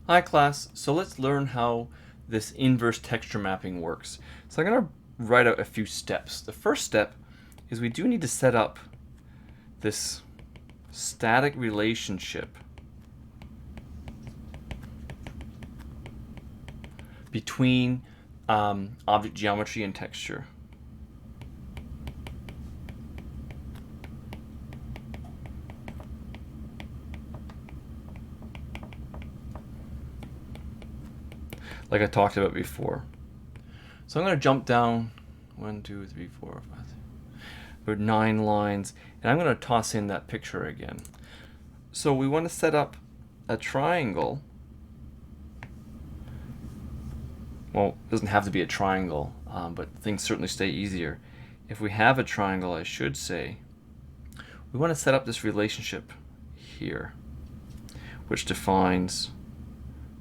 Hi class, so let's learn how this inverse texture mapping works. So I'm going to write out a few steps. The first step is we do need to set up this static relationship between object geometry and texture. Like I talked about before. So I'm going to jump down 1, 2, 3, 4, 5, 6, about 9 lines, and I'm going to toss in that picture again. So we want to set up a triangle. Well, it doesn't have to be a triangle, but things certainly stay easier. If we have a triangle, I should say, we want to set up this relationship here, which defines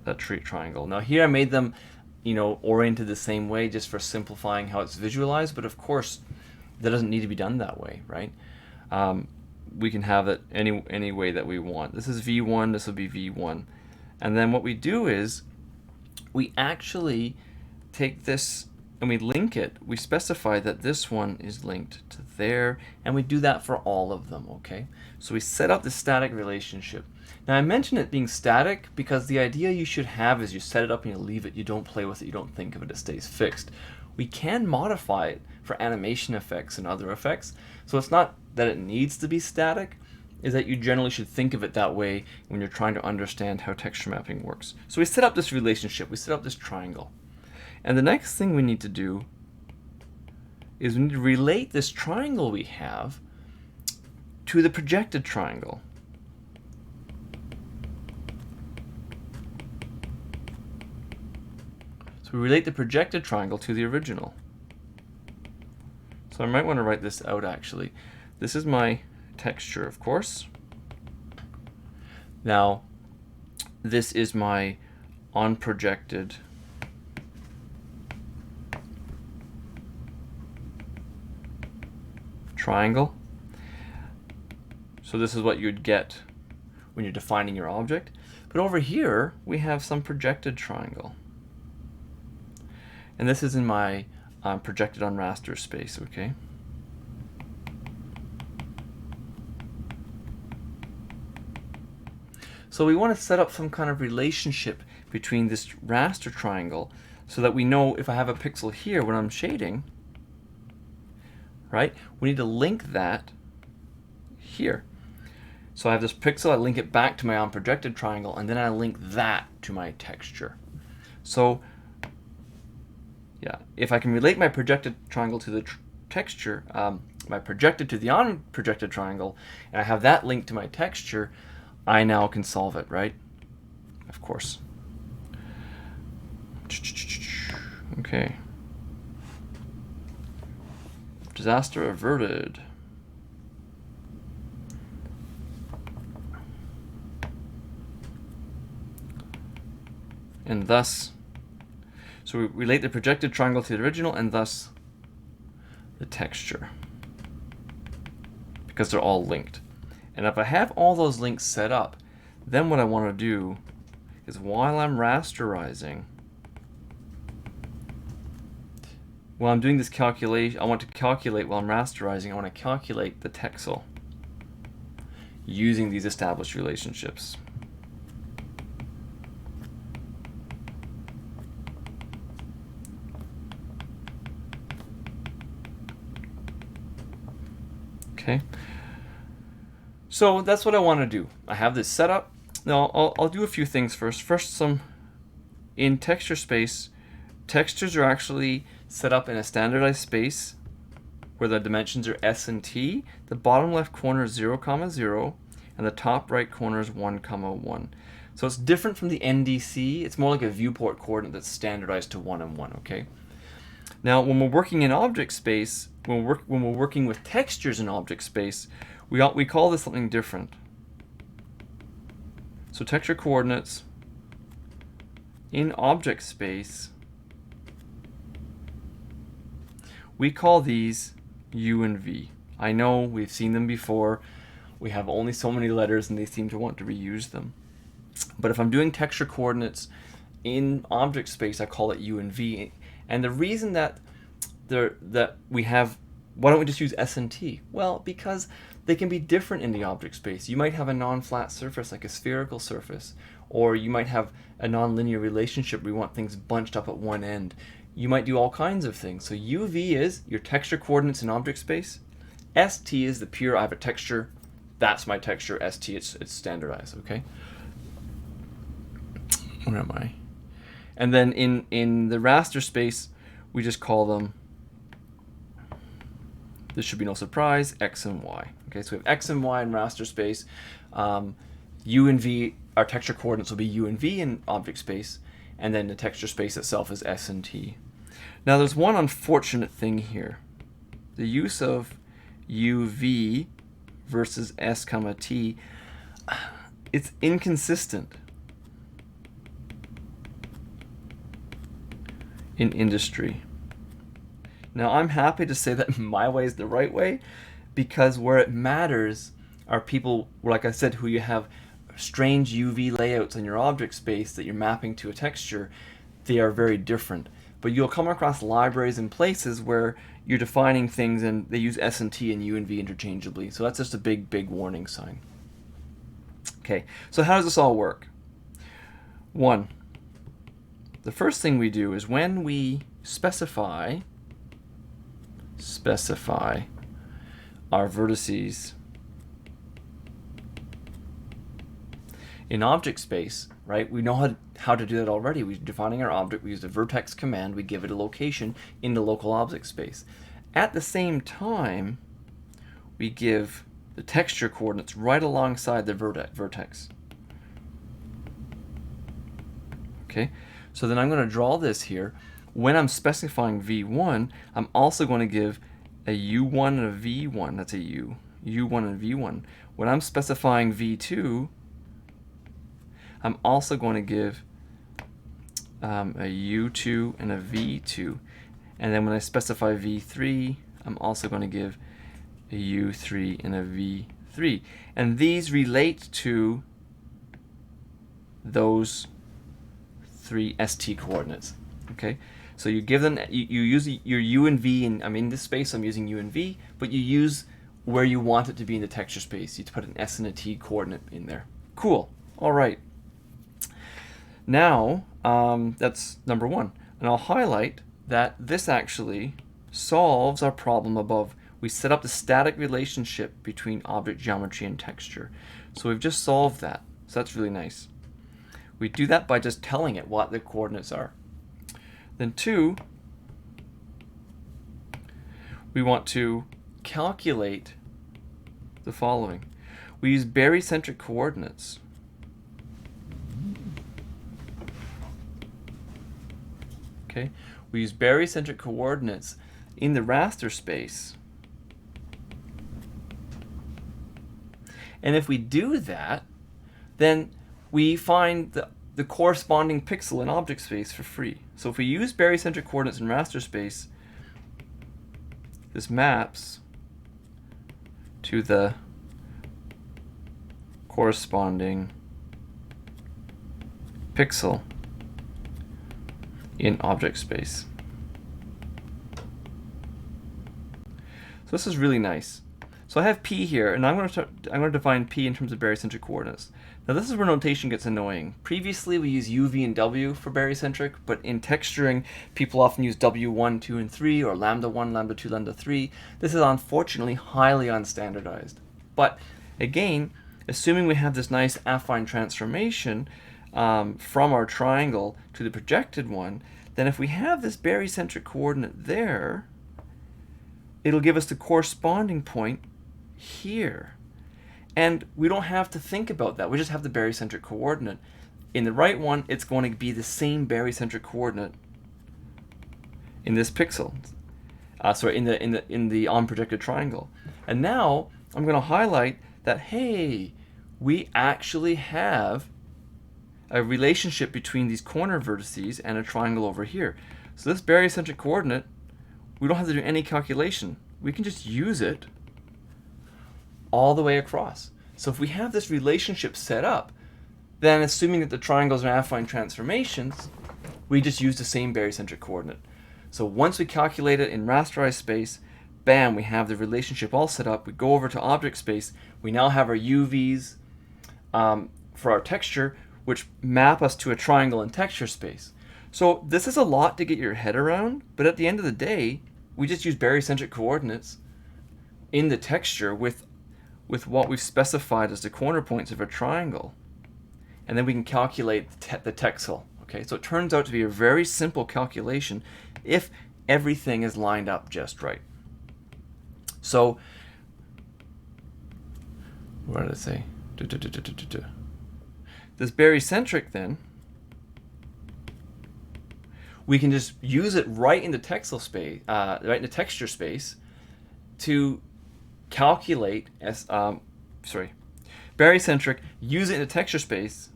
that triangle. Now here I made them, oriented the same way just for simplifying how it's visualized, but of course that doesn't need to be done that way, right? We can have it any way that we want. This is V1, this will be V1. And then what we do is we actually take this and we link it. We specify that this one is linked to there, and we do that for all of them, okay? So we set up the static relationship. Now I mention it being static because the idea you should have is you set it up and you leave it, you don't play with it, you don't think of it, it stays fixed. We can modify it for animation effects and other effects, so it's not that it needs to be static, is that you generally should think of it that way when you're trying to understand how texture mapping works. So we set up this relationship, we set up this triangle. And the next thing we need to do is we need to relate this triangle we have to the projected triangle. So we relate the projected triangle to the original. So I might want to write this out actually. This is my texture, of course. Now, this is my unprojected triangle. So this is what you'd get when you're defining your object. But over here, we have some projected triangle. And this is in my projected on raster space, okay? So we want to set up some kind of relationship between this raster triangle so that we know if I have a pixel here when I'm shading, right? We need to link that here. So I have this pixel, I link it back to my unprojected triangle, and then I link that to my texture. So yeah, if I can relate my projected triangle to the texture, my projected to the unprojected triangle, and I have that linked to my texture, I now can solve it, right? Of course. Okay. Disaster averted. And thus, so we relate the projected triangle to the original and thus the texture, because they're all linked. And if I have all those links set up, then what I want to do is while I'm rasterizing, while I'm doing this calculation, I want to calculate while I'm rasterizing, I want to calculate the texel using these established relationships. Okay. So that's what I want to do. I have this set up. Now I'll do a few things first. First, in texture space, textures are actually set up in a standardized space where the dimensions are S and T. The bottom left corner is 0, 0, and the top right corner is 1, 1. So it's different from the NDC. It's more like a viewport coordinate that's standardized to 1 and 1, okay? Now, when we're working in object space, when we're working with textures in object space, we call this something different. So texture coordinates in object space, we call these U and V. I know we've seen them before. We have only so many letters and they seem to want to reuse them. But if I'm doing texture coordinates in object space, I call it u and v. And the reason that we have, why don't we just use s and t? Well, because they can be different in the object space. You might have a non-flat surface, like a spherical surface, or you might have a non-linear relationship where you want things bunched up at one end. You might do all kinds of things. So uv is your texture coordinates in object space. St is the pure, I have a texture, that's my texture. St, it's standardized, okay? Where am I? And then in the raster space, we just call them, this should be no surprise, x and y. Okay, so we have x and y in raster space. U and v, our texture coordinates will be u and v in object space, and then the texture space itself is s and t. Now there's one unfortunate thing here. The use of uv versus s comma t, it's inconsistent in industry. Now I'm happy to say that my way is the right way, because where it matters are people, like I said, who you have strange UV layouts in your object space that you're mapping to a texture. They are very different. But you'll come across libraries and places where you're defining things and they use S and T and U and V interchangeably. So that's just a big, big warning sign. Okay, so how does this all work? One, the first thing we do is when we specify our vertices in object space, right? We know how to do that already. We're defining our object, we use the vertex command, we give it a location in the local object space. At the same time, we give the texture coordinates right alongside the vertex. Okay, so then I'm going to draw this here. When I'm specifying v1, I'm also going to give a u1 and a v1. That's a u. u1 and v1. When I'm specifying v2, I'm also going to give a u2 and a v2. And then when I specify v3, I'm also going to give a u3 and a v3. And these relate to those three st coordinates. Okay, so you give them, you use your u and v, and I'm in this space, I'm using u and v, but you use where you want it to be in the texture space. You put an s and a t coordinate in there. Cool. All right. Now, that's number one. And I'll highlight that this actually solves our problem above. We set up the static relationship between object geometry and texture. So we've just solved that. So that's really nice. We do that by just telling it what the coordinates are. Then two, we want to calculate the following. We use barycentric coordinates. Okay, we use barycentric coordinates in the raster space. And if we do that, then we find the corresponding pixel in object space for free. So if we use barycentric coordinates in raster space, this maps to the corresponding pixel in object space. So this is really nice. So I have P here, and I'm going to define P in terms of barycentric coordinates. Now this is where notation gets annoying. Previously we use U, V, and W for barycentric, but in texturing people often use W1, 2, and 3, or lambda 1, lambda 2, lambda 3. This is unfortunately highly unstandardized. But again, assuming we have this nice affine transformation from our triangle to the projected one, then if we have this barycentric coordinate there, it'll give us the corresponding point here. And we don't have to think about that. We just have the barycentric coordinate. In the right one, it's going to be the same barycentric coordinate in this pixel. Sorry, in the unprojected triangle. And now I'm going to highlight that, hey, we actually have a relationship between these corner vertices and a triangle over here. So this barycentric coordinate, we don't have to do any calculation. We can just use it all the way across. So if we have this relationship set up, then assuming that the triangles are affine transformations, we just use the same barycentric coordinate. So once we calculate it in rasterized space, bam, we have the relationship all set up. We go over to object space. We now have our UVs for our texture, which map us to a triangle in texture space. So this is a lot to get your head around, but at the end of the day, we just use barycentric coordinates in the texture with what we've specified as the corner points of a triangle. And then we can calculate the texel. Okay, so it turns out to be a very simple calculation if everything is lined up just right. So, what did I say? This barycentric then, we can just use it right in the texel space, right in the texture space, to calculate barycentric. Use it in the texture space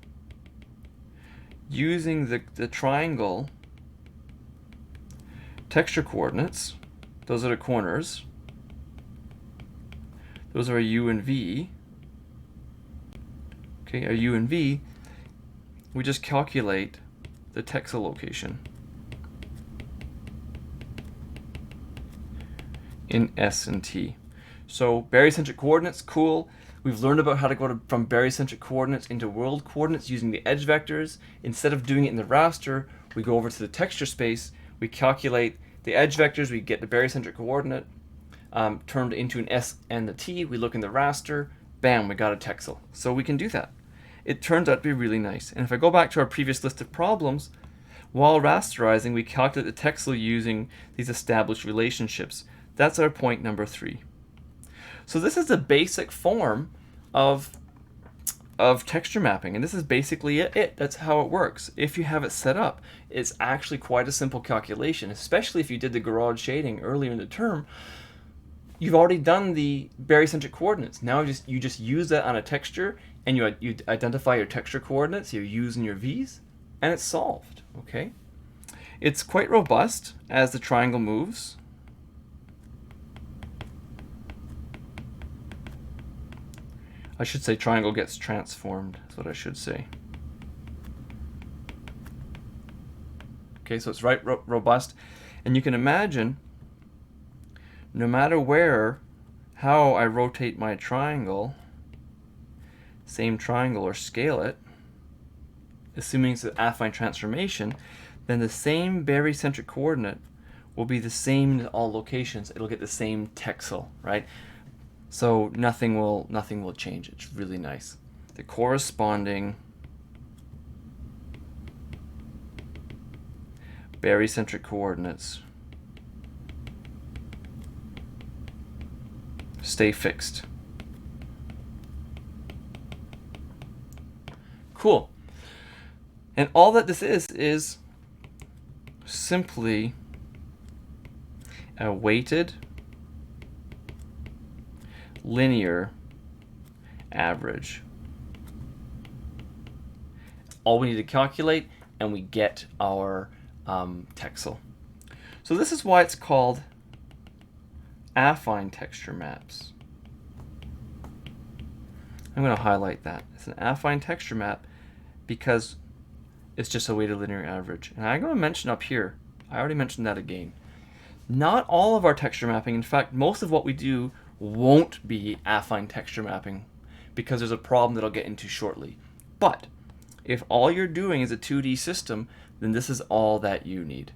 using the triangle texture coordinates. Those are the corners. Those are a U and V. Okay, a U and V. We just calculate the texel location in S and T. So barycentric coordinates, cool. We've learned about how to go from barycentric coordinates into world coordinates using the edge vectors. Instead of doing it in the raster, we go over to the texture space, we calculate the edge vectors, we get the barycentric coordinate turned into an S and the T, we look in the raster, bam, we got a texel. So we can do that. It turns out to be really nice. And if I go back to our previous list of problems, while rasterizing, we calculate the texel using these established relationships. That's our point number 3. So this is the basic form of texture mapping, and this is basically it. That's how it works. If you have it set up, it's actually quite a simple calculation, especially if you did the garage shading earlier in the term. You've already done the barycentric coordinates. Now you just use that on a texture, and you identify your texture coordinates, your U's and your V's, and it's solved. Okay, it's quite robust as the triangle moves. I should say triangle gets transformed. That's what I should say. Okay, so it's right robust, and you can imagine no matter how I rotate my triangle, same triangle, or scale it, assuming it's an affine transformation, then the same barycentric coordinate will be the same in all locations. It'll get the same texel, right? So nothing will change. It's really nice. The corresponding barycentric coordinates stay fixed. Cool. And all that this is simply a weighted linear average. All we need to calculate, and we get our texel. So this is why it's called affine texture maps. I'm going to highlight that. It's an affine texture map because it's just a weighted linear average. And I'm going to mention up here, I already mentioned that again, not all of our texture mapping, in fact, most of what we do won't be affine texture mapping because there's a problem that I'll get into shortly. But if all you're doing is a 2D system, then this is all that you need.